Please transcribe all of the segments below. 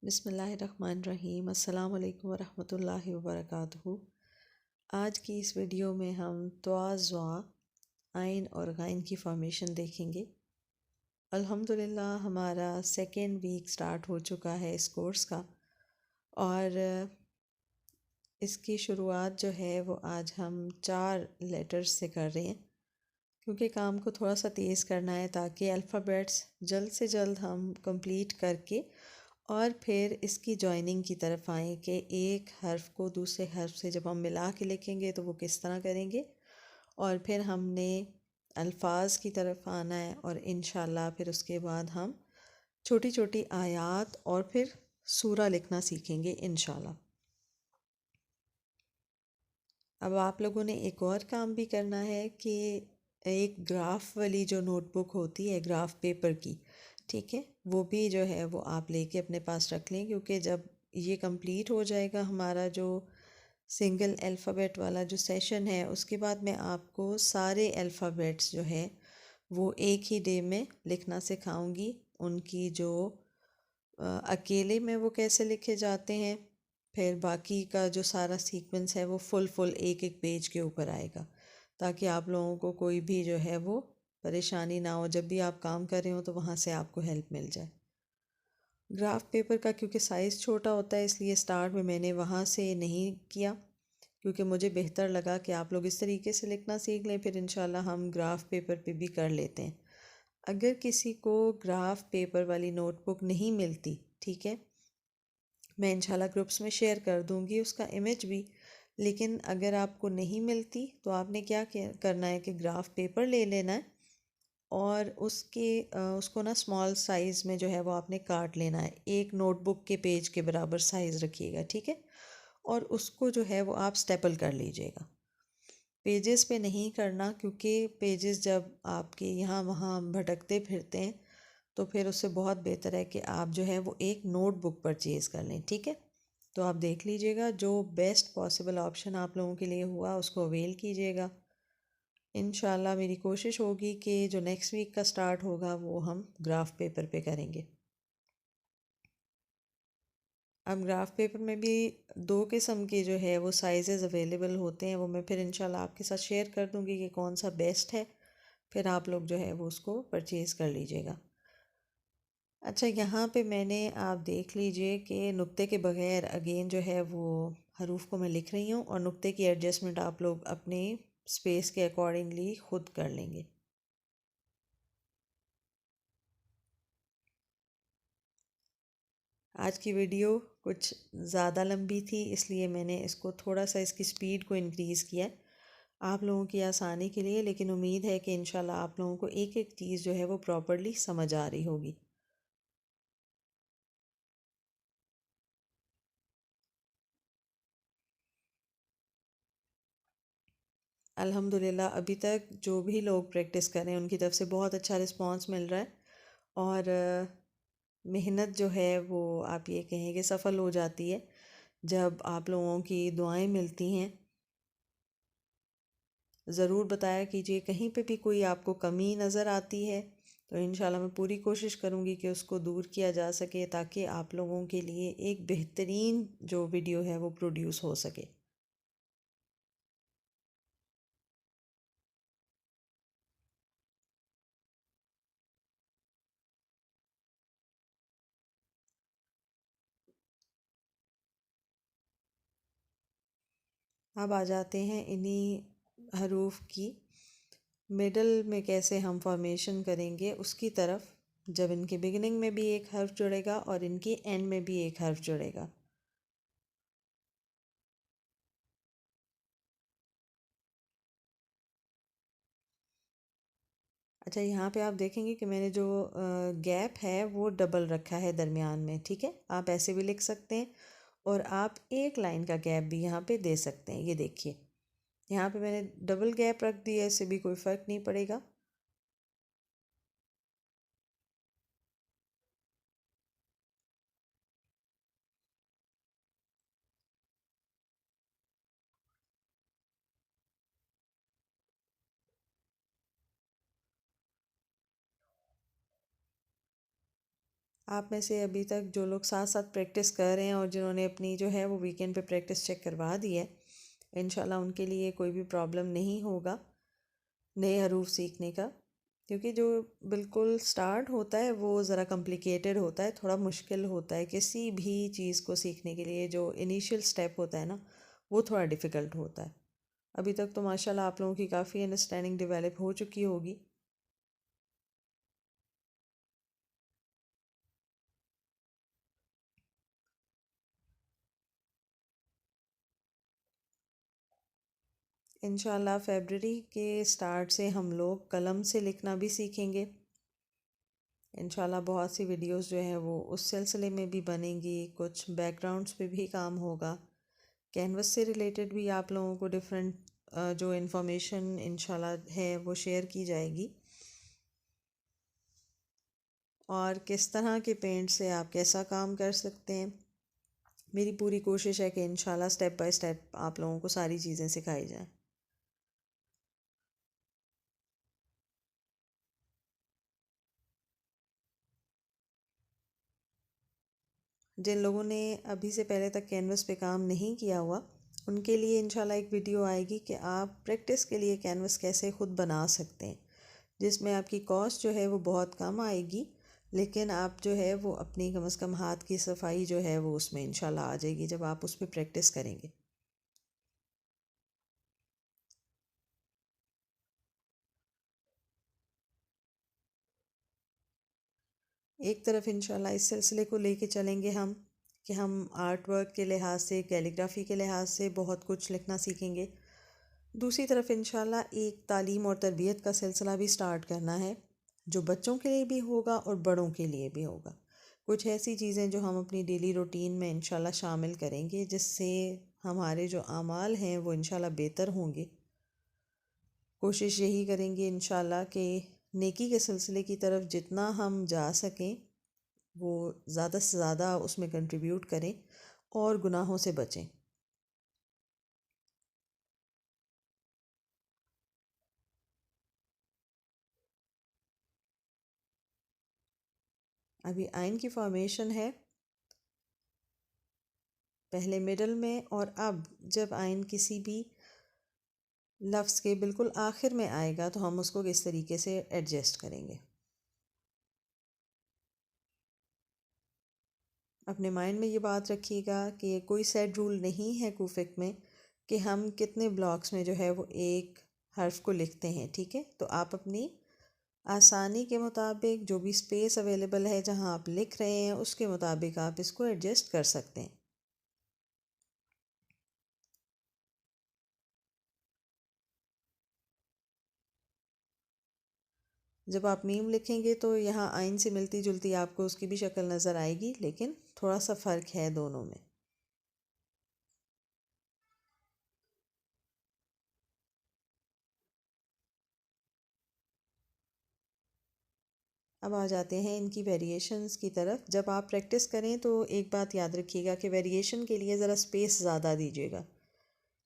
बिस्मिल्लाहिर्रहमानिर्रहीम अस्सलाम वालेकुम वरहमतुल्लाहि वबरकातुहू। आज की इस वीडियो में हम त्वा ज़्वा आइन और गाइन की फॉर्मेशन देखेंगे। अल्हम्दुलिल्लाह हमारा सेकेंड वीक स्टार्ट हो चुका है इस कोर्स का और इसकी शुरुआत जो है वो आज हम 4 लेटर्स से कर रहे हैं क्योंकि काम को थोड़ा सा तेज़ करना है ताकि अल्फ़ाबेट्स जल्द से जल्द हम कंप्लीट करके और फिर इसकी जॉइनिंग की तरफ आएँ कि एक हर्फ को दूसरे हर्फ से जब हम मिला के लिखेंगे तो वो किस तरह करेंगे और फिर हमने अल्फाज की तरफ आना है और इंशाल्लाह फिर उसके बाद हम छोटी छोटी आयात और फिर सूरा लिखना सीखेंगे इंशाल्लाह। अब आप लोगों ने एक और काम भी करना है कि एक ग्राफ वाली जो नोटबुक होती है ग्राफ पेपर की, ठीक है, वो भी जो है वो आप लेके अपने पास रख लें क्योंकि जब ये कंप्लीट हो जाएगा हमारा जो सिंगल अल्फ़ाबेट वाला जो सेशन है उसके बाद मैं आपको सारे अल्फ़ाबेट्स जो है वो एक ही डे में लिखना सिखाऊंगी। उनकी जो अकेले में वो कैसे लिखे जाते हैं, फिर बाकी का जो सारा सीक्वेंस है वो फुल एक एक पेज के ऊपर आएगा ताकि आप लोगों को कोई भी जो है वो परेशानी ना हो, जब भी आप काम कर रहे हो तो वहाँ से आपको हेल्प मिल जाए। ग्राफ पेपर का क्योंकि साइज़ छोटा होता है इसलिए स्टार्ट में मैंने वहाँ से नहीं किया क्योंकि मुझे बेहतर लगा कि आप लोग इस तरीके से लिखना सीख लें, फिर इंशाल्लाह हम ग्राफ पेपर पे भी कर लेते हैं। अगर किसी को ग्राफ पेपर वाली नोटबुक नहीं मिलती, ठीक है, मैं इंशाल्लाह ग्रुप्स में शेयर कर दूंगी उसका इमेज भी, लेकिन अगर आपको नहीं मिलती तो आपने क्या करना है कि ग्राफ पेपर ले लेना है और उसको ना स्मॉल साइज़ में जो है वो आपने काट लेना है, एक नोटबुक के पेज के बराबर साइज़ रखिएगा, ठीक है, और उसको जो है वो आप स्टेपल कर लीजिएगा। पेजेस पे नहीं करना क्योंकि पेजेस जब आपके यहाँ वहाँ भटकते फिरते हैं तो फिर उससे बहुत बेहतर है कि आप जो है वो एक नोटबुक परचेज़ कर लें, ठीक है। तो आप देख लीजिएगा जो बेस्ट पॉसिबल ऑप्शन आप लोगों के लिए हुआ उसको अवेल कीजिएगा। इंशाल्लाह मेरी कोशिश होगी कि जो नेक्स्ट वीक का स्टार्ट होगा वो हम ग्राफ पेपर पे करेंगे। अब ग्राफ पेपर में भी 2 किस्म के जो है वो साइज़ेज़ अवेलेबल होते हैं, वो मैं फिर इंशाल्लाह आपके साथ शेयर कर दूँगी कि कौन सा बेस्ट है, फिर आप लोग जो है वो उसको परचेज़ कर लीजिएगा। अच्छा, यहाँ पे मैंने आप देख लीजिए कि नुक्ते के बगैर अगेन जो है वो हरूफ को मैं लिख रही हूँ और नुक्ते की एडजस्टमेंट आप लोग अपने स्पेस के अकॉर्डिंगली ख़ुद कर लेंगे। आज की वीडियो कुछ ज़्यादा लंबी थी इसलिए मैंने इसको थोड़ा सा इसकी स्पीड को इंक्रीज़ किया आप लोगों की आसानी के लिए, लेकिन उम्मीद है कि इंशाल्लाह आप लोगों को एक एक चीज़ जो है वो प्रॉपर्ली समझ आ रही होगी। अल्हम्दुलिल्लाह अभी तक जो भी लोग प्रैक्टिस कर रहे हैं उनकी तरफ से बहुत अच्छा रिस्पांस मिल रहा है और मेहनत जो है वो आप ये कहें कि सफल हो जाती है जब आप लोगों की दुआएं मिलती हैं। ज़रूर बताया कीजिए कहीं पे भी कोई आपको कमी नज़र आती है तो इंशाल्लाह मैं पूरी कोशिश करूँगी कि उसको दूर किया जा सके ताकि आप लोगों के लिए एक बेहतरीन जो वीडियो है वो प्रोड्यूस हो सके। अब आ जाते हैं इन्हीं हरूफ की मिडल में कैसे हम फॉर्मेशन करेंगे उसकी तरफ, जब इनके बिगिनिंग में भी एक हर्फ जुड़ेगा और इनकी एंड में भी एक हर्फ जुड़ेगा। अच्छा, यहाँ पे आप देखेंगे कि मैंने जो गैप है वो डबल रखा है दरमियान में, ठीक है, आप ऐसे भी लिख सकते हैं और आप एक लाइन का गैप भी यहाँ पे दे सकते हैं। ये देखिए यहाँ पे मैंने डबल गैप रख दिया, इससे भी कोई फ़र्क नहीं पड़ेगा। आप में से अभी तक जो लोग साथ साथ प्रैक्टिस कर रहे हैं और जिन्होंने अपनी जो है वो वीकेंड पे प्रैक्टिस चेक करवा दी है, इंशाल्लाह उनके लिए कोई भी प्रॉब्लम नहीं होगा नए हरूफ सीखने का। क्योंकि जो बिल्कुल स्टार्ट होता है वो ज़रा कॉम्प्लिकेटेड होता है, थोड़ा मुश्किल होता है किसी भी चीज़ को सीखने के लिए। जो इनिशियल स्टेप होता है ना, वो थोड़ा डिफ़िकल्ट होता है। अभी तक तो माशाल्लाह आप लोगों की काफ़ी अंडरस्टैंडिंग डेवलप हो चुकी होगी। इंशाल्लाह फरवरी के स्टार्ट से हम लोग कलम से लिखना भी सीखेंगे। इंशाल्लाह बहुत सी वीडियोस जो हैं वो उस सिलसिले में भी बनेंगी, कुछ बैकग्राउंड्स पे भी काम होगा। कैनवस से रिलेटेड भी आप लोगों को डिफरेंट जो इन्फॉर्मेशन इंशाल्लाह है वो शेयर की जाएगी। और किस तरह के पेंट से आप कैसा काम कर सकते हैं, मेरी पूरी कोशिश है कि इंशाल्लाह स्टेप बाय स्टेप आप लोगों को सारी चीज़ें सिखाई जाएं। जिन लोगों ने अभी से पहले तक कैनवस पे काम नहीं किया हुआ, उनके लिए इंशाल्लाह एक वीडियो आएगी कि आप प्रैक्टिस के लिए कैनवस कैसे ख़ुद बना सकते हैं, जिसमें आपकी कॉस्ट जो है वो बहुत कम आएगी, लेकिन आप जो है वो अपनी कम से कम हाथ की सफाई जो है वो उसमें इंशाल्लाह आ जाएगी जब आप उस पर प्रैक्टिस करेंगे। एक तरफ इंशाल्लाह इस सिलसिले को लेके चलेंगे हम कि हम आर्ट वर्क के लिहाज से, कैलीग्राफी के लिहाज से बहुत कुछ लिखना सीखेंगे। दूसरी तरफ इंशाल्लाह एक तालीम और तरबियत का सिलसिला भी स्टार्ट करना है, जो बच्चों के लिए भी होगा और बड़ों के लिए भी होगा। कुछ ऐसी चीज़ें जो हम अपनी डेली रूटीन में इंशाल्लाह शामिल करेंगे, जिससे हमारे जो आमाल हैं वो इंशाल्लाह बेहतर होंगे। कोशिश यही करेंगे इंशाल्लाह कि नेकी के सिलसिले की तरफ जितना हम जा सकें वो ज़्यादा से ज़्यादा उसमें कंट्रीब्यूट करें और गुनाहों से बचें। अभी आइन की फॉर्मेशन है, पहले मिडल में, और अब जब आइन किसी भी लफ्ज़ के बिल्कुल आखिर में आएगा तो हम उसको किस तरीके से एडजस्ट करेंगे। अपने माइंड में ये बात रखिएगा कि कोई सेट रूल नहीं है कुफिक में कि हम कितने ब्लॉक्स में जो है वो एक हर्फ को लिखते हैं। ठीक है, तो आप अपनी आसानी के मुताबिक जो भी स्पेस अवेलेबल है जहाँ आप लिख रहे हैं उसके मुताबिक आप इसको एडजस्ट कर सकते हैं। जब आप मीम लिखेंगे तो यहाँ आइन से मिलती जुलती आपको उसकी भी शक्ल नज़र आएगी, लेकिन थोड़ा सा फ़र्क है दोनों में। अब आ जाते हैं इनकी वेरिएशंस की तरफ। जब आप प्रैक्टिस करें तो एक बात याद रखिएगा कि वेरिएशन के लिए ज़रा स्पेस ज़्यादा दीजिएगा,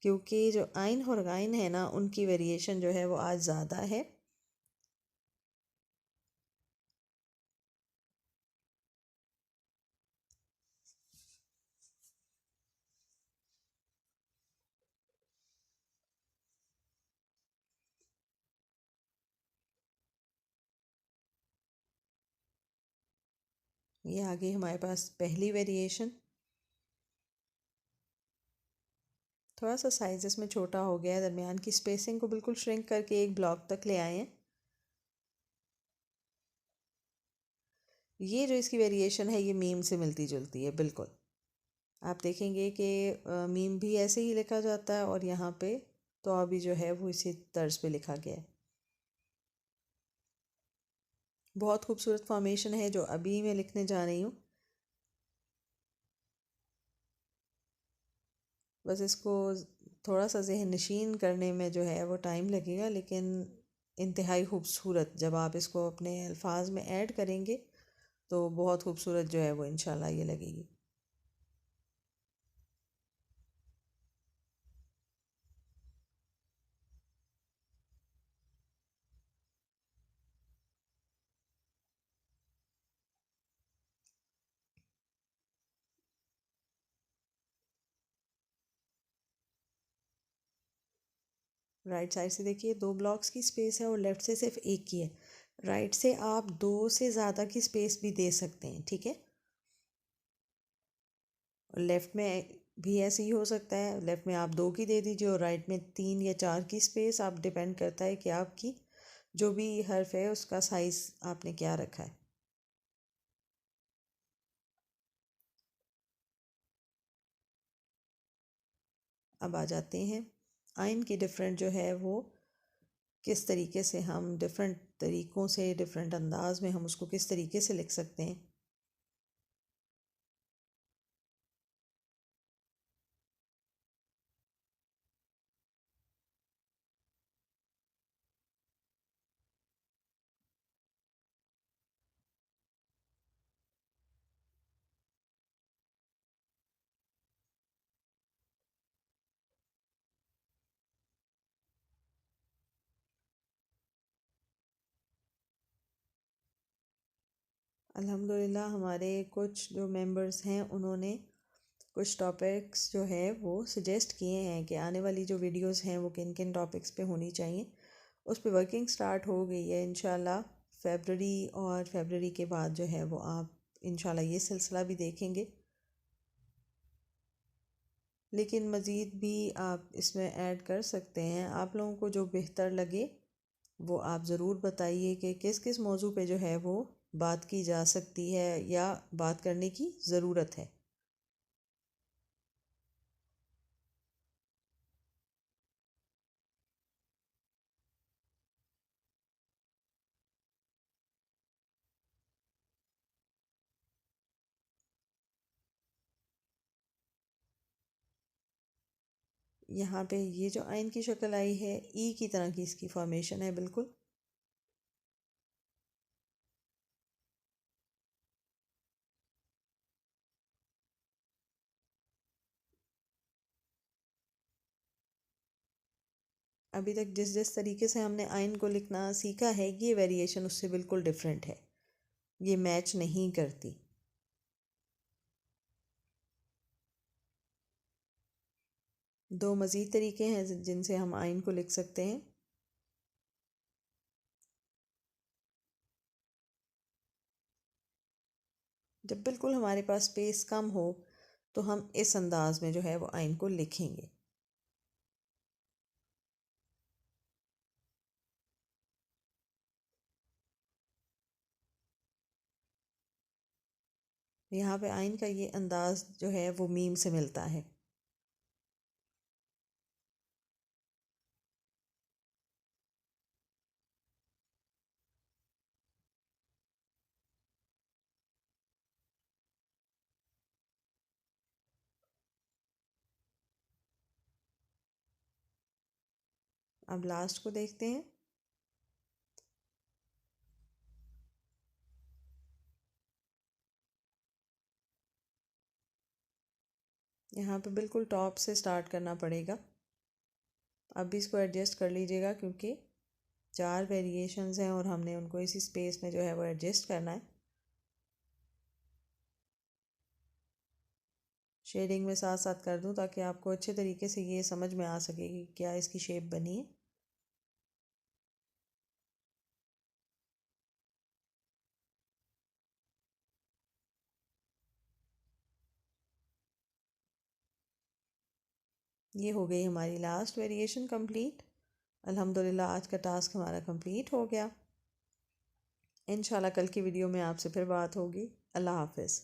क्योंकि जो आइन और गाइन है ना, उनकी वेरिएशन जो है वो आज ज़्यादा है। ये आगे हमारे पास पहली वेरिएशन, थोड़ा सा साइज इसमें छोटा हो गया है, दरमियान की स्पेसिंग को बिल्कुल श्रिंक करके एक ब्लॉक तक ले आए हैं। ये जो इसकी वेरिएशन है ये मीम से मिलती जुलती है बिल्कुल। आप देखेंगे कि मीम भी ऐसे ही लिखा जाता है और यहाँ पे तो अभी जो है वो इसी तर्ज पे लिखा गया है। बहुत खूबसूरत फॉर्मेशन है जो अभी मैं लिखने जा रही हूँ। बस इसको थोड़ा सा जहन नशीन करने में जो है वो टाइम लगेगा, लेकिन इंतहाई खूबसूरत जब आप इसको अपने अल्फाज में ऐड करेंगे तो बहुत खूबसूरत जो है वो इंशाल्लाह ये लगेगी। राइट साइड से देखिए 2 ब्लॉक्स की स्पेस है और लेफ़्ट से सिर्फ एक की है। राइट से आप 2 से ज़्यादा की स्पेस भी दे सकते हैं, ठीक है। और लेफ़्ट में भी ऐसे ही हो सकता है, लेफ़्ट में आप 2 की दे दीजिए और राइट में 3 या 4 की स्पेस। आप डिपेंड करता है कि आपकी जो भी हर्फ है उसका साइज़ आपने क्या रखा है। अब आ जाते हैं आइन की डिफरेंट जो है वो किस तरीके से हम डिफरेंट तरीक़ों से डिफरेंट अंदाज में हम उसको किस तरीके से लिख सकते हैं। अल्हम्दुलिल्लाह हमारे कुछ जो मेंबर्स हैं उन्होंने कुछ टॉपिक्स जो है वो सजेस्ट किए हैं कि आने वाली जो वीडियोस हैं वो किन किन टॉपिक्स पे होनी चाहिए। उस पे वर्किंग स्टार्ट हो गई है इंशाल्लाह। फेबररी और फेबररी के बाद जो है वो आप इंशाल्लाह ये सिलसिला भी देखेंगे। लेकिन मज़ीद भी आप इसमें ऐड कर सकते हैं, आप लोगों को जो बेहतर लगे वो आप ज़रूर बताइए कि किस किस मौजू पे जो है वो बात की जा सकती है या बात करने की ज़रूरत है। यहाँ पे ये जो आइन की शक्ल आई है ई की तरह की इसकी फॉर्मेशन है बिल्कुल। अभी तक जिस जिस तरीके से हमने आइन को लिखना सीखा है ये वेरिएशन उससे बिल्कुल डिफरेंट है, ये मैच नहीं करती। दो मज़ीद तरीके हैं जिनसे हम आइन को लिख सकते हैं। जब बिल्कुल हमारे पास स्पेस कम हो तो हम इस अंदाज में जो है वो आइन को लिखेंगे। यहाँ पे आइन का ये अंदाज जो है वो मीम से मिलता है। अब लास्ट को देखते हैं। यहाँ पे बिल्कुल टॉप से स्टार्ट करना पड़ेगा। अब भी इसको एडजस्ट कर लीजिएगा क्योंकि 4 वेरिएशंस हैं और हमने उनको इसी स्पेस में जो है वो एडजस्ट करना है। शेडिंग में साथ साथ कर दूं ताकि आपको अच्छे तरीके से ये समझ में आ सके कि क्या इसकी शेप बनी है। ये हो गई हमारी लास्ट वेरिएशन कंप्लीट। अल्हम्दुलिल्लाह आज का टास्क हमारा कंप्लीट हो गया। इंशाल्लाह कल की वीडियो में आपसे फिर बात होगी। अल्लाह हाफिज़।